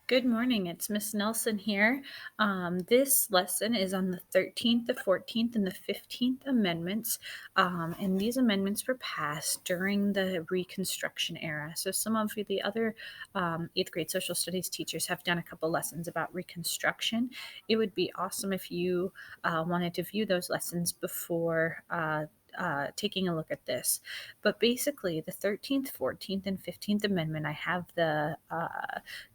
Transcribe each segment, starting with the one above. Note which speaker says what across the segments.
Speaker 1: Good morning, it's Miss Nelson here. This lesson is on the 13th, the 14th, and the 15th Amendments. And these amendments were passed during the Reconstruction era. So, some of the other eighth grade social studies teachers have done a couple lessons about Reconstruction. It would be awesome if you wanted to view those lessons before. Taking a look at this. But basically, the 13th, 14th, and 15th Amendment, I have the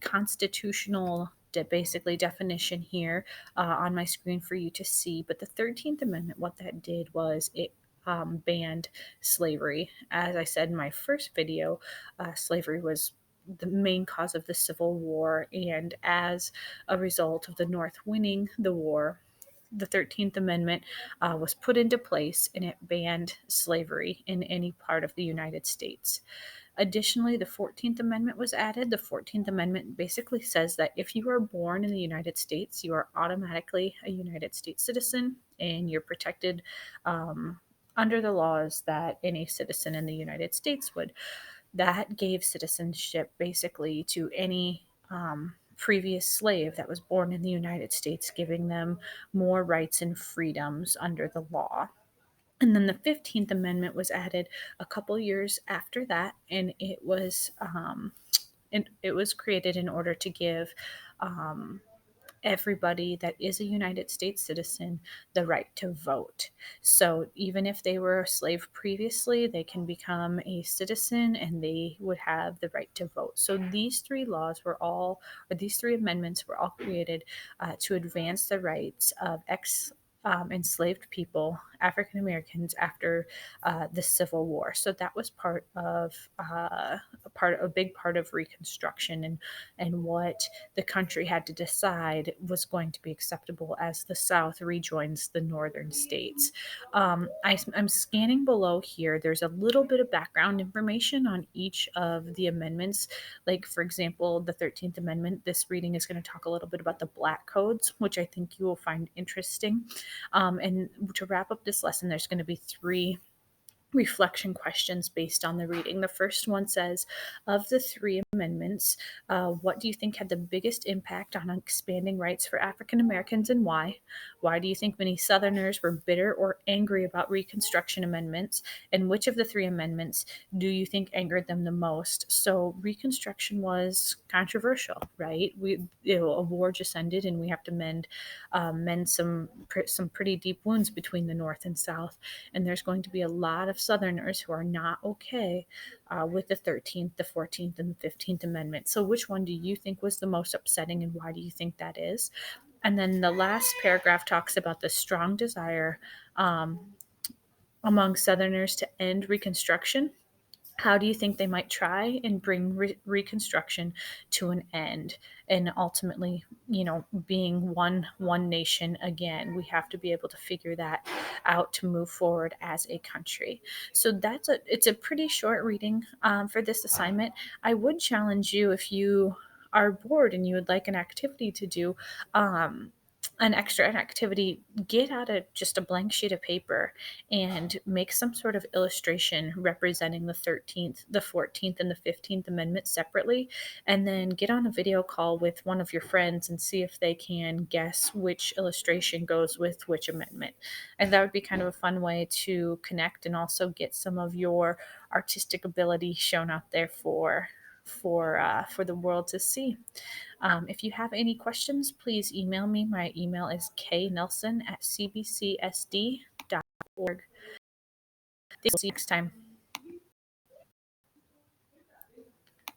Speaker 1: constitutional basically definition here on my screen for you to see. But the 13th Amendment, what that did was it banned slavery. As I said in my first video, slavery was the main cause of the Civil War, and as a result of the North winning the war, the 13th Amendment was put into place and it banned slavery in any part of the United States. Additionally, the 14th Amendment was added. The 14th Amendment basically says that if you are born in the United States, you are automatically a United States citizen and you're protected under the laws that any citizen in the United States would. That gave citizenship basically to any previous slave that was born in the United States, giving them more rights and freedoms under the law. And then the 15th Amendment was added a couple years after that, and it was created in order to give um, everybody that is a United States citizen the right to vote. So even if they were a slave previously, they can become a citizen and they would have the right to vote. So these three amendments were all created to advance the rights of enslaved people, African Americans, after the Civil War. So that was a big part of Reconstruction and what the country had to decide was going to be acceptable as the South rejoins the northern states. I'm scanning below here. There's a little bit of background information on each of the amendments. Like, for example, the 13th Amendment, this reading is going to talk a little bit about the Black Codes, which I think you will find interesting. And to wrap up this lesson, there's going to be three reflection questions based on the reading. The first one says, of the three amendments, what do you think had the biggest impact on expanding rights for African Americans and why? Why do you think many Southerners were bitter or angry about Reconstruction amendments? And which of the three amendments do you think angered them the most? So Reconstruction was controversial, right? A war just ended, and we have to mend some pretty deep wounds between the North and South. And there's going to be a lot of Southerners who are not okay with the 13th, the 14th, and the 15th Amendment. So, which one do you think was the most upsetting, and why do you think that is? And then the last paragraph talks about the strong desire among Southerners to end Reconstruction. How do you think they might try and bring Reconstruction to an end, and ultimately, being one nation again? We have to be able to figure that out to move forward as a country. So it's a pretty short reading for this assignment. I would challenge you, if you are bored and you would like an activity to do, an extra activity, get out just a blank sheet of paper and make some sort of illustration representing the 13th, the 14th, and the 15th Amendment separately, and then get on a video call with one of your friends and see if they can guess which illustration goes with which amendment. And that would be kind of a fun way to connect and also get some of your artistic ability shown out there for the world to see. If you have any questions, please email me. My email is knelson@cbcsd.org. See you next time.